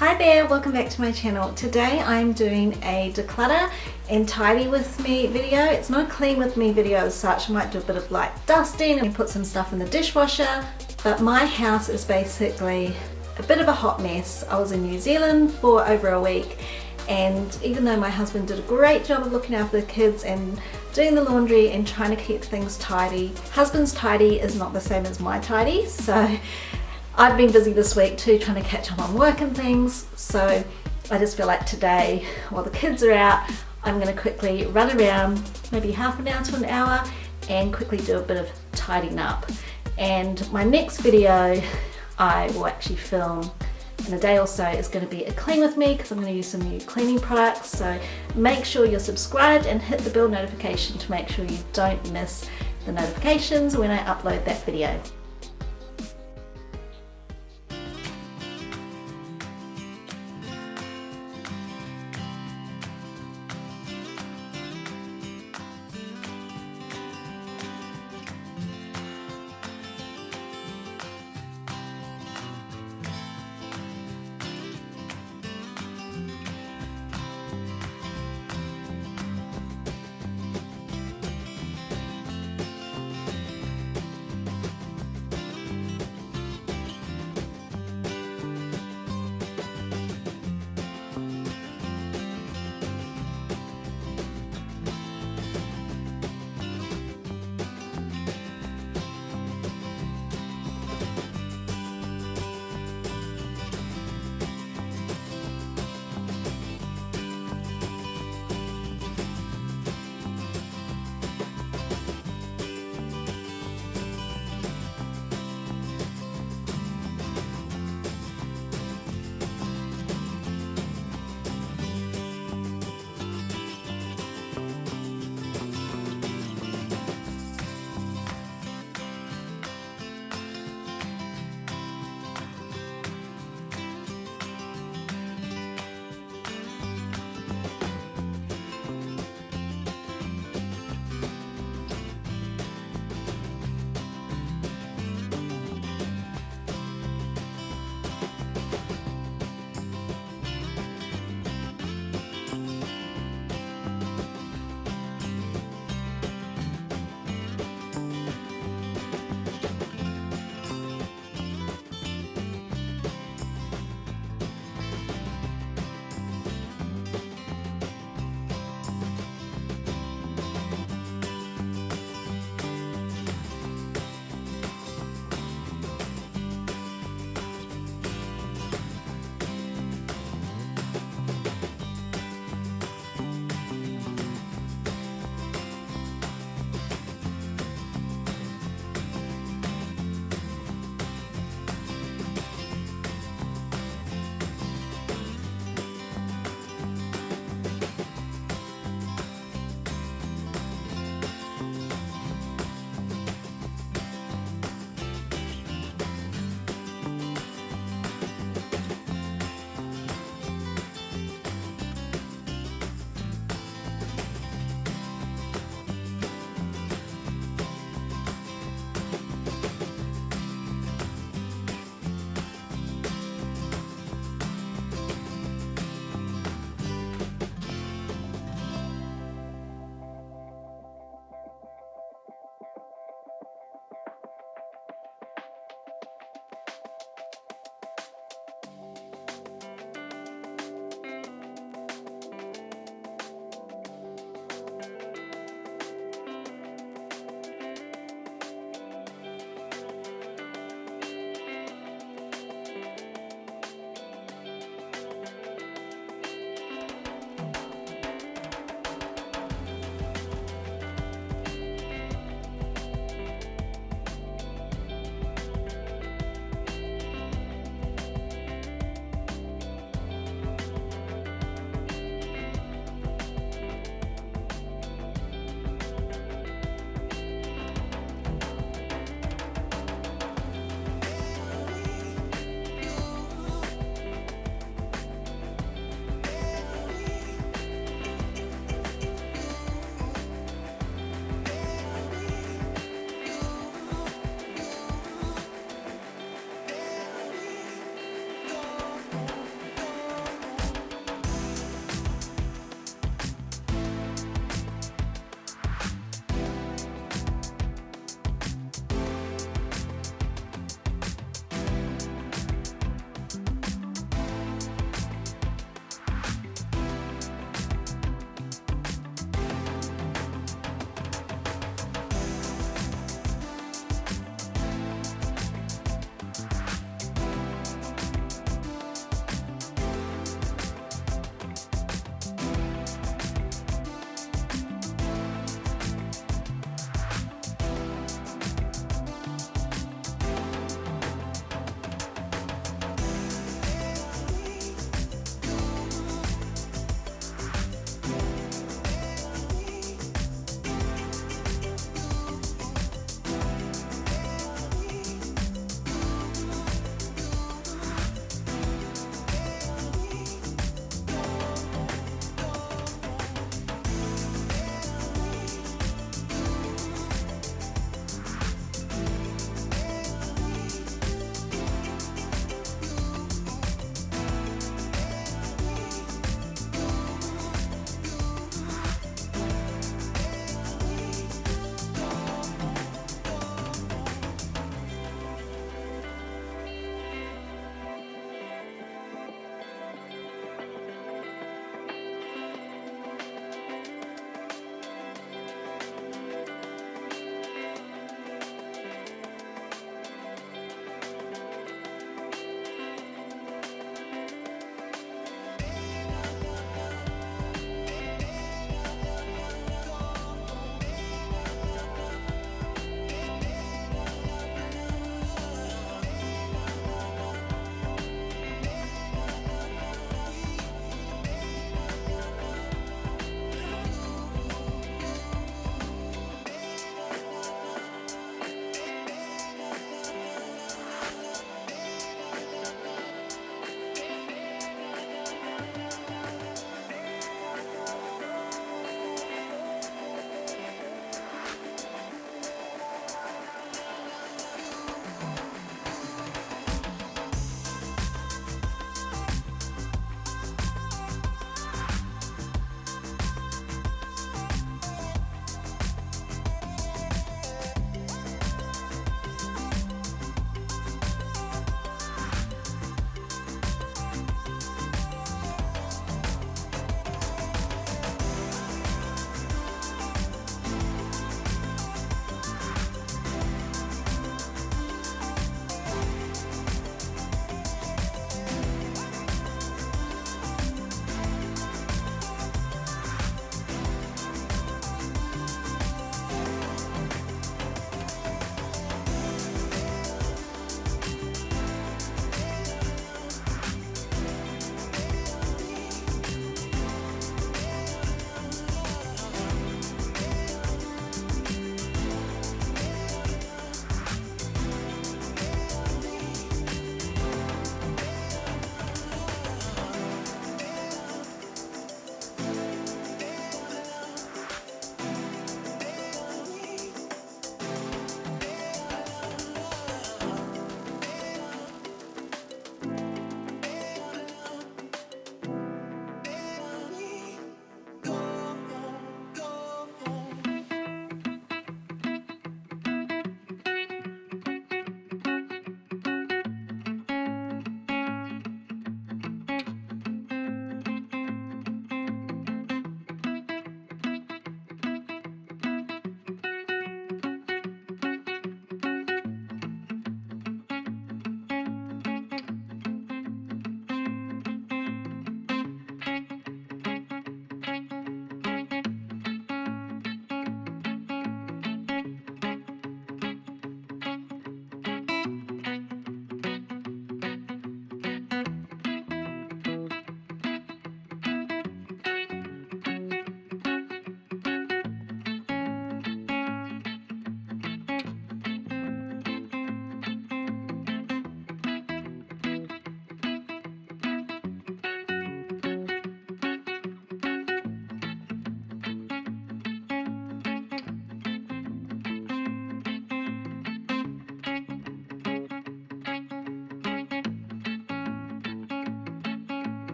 Hi there, welcome back to my channel. Today I'm doing a declutter and tidy with me video. It's not a clean with me video as such. I might do a bit of light dusting and put some stuff in the dishwasher, but my house is basically a bit of a hot mess. I was in New Zealand for over a week, and even though my husband did a great job of looking after the kids and doing the laundry and trying to keep things tidy, husband's tidy is not the same as my tidy, so I've been busy this week too, trying to catch up on work and things. So I just feel like today, while the kids are out, I'm going to quickly run around, maybe half an hour to an hour, and quickly do a bit of tidying up. And my next video I will actually film in a day or so is going to be a clean with me, because I'm going to use some new cleaning products. So make sure you're subscribed and hit the bell notification to make sure you don't miss the notifications when I upload that video.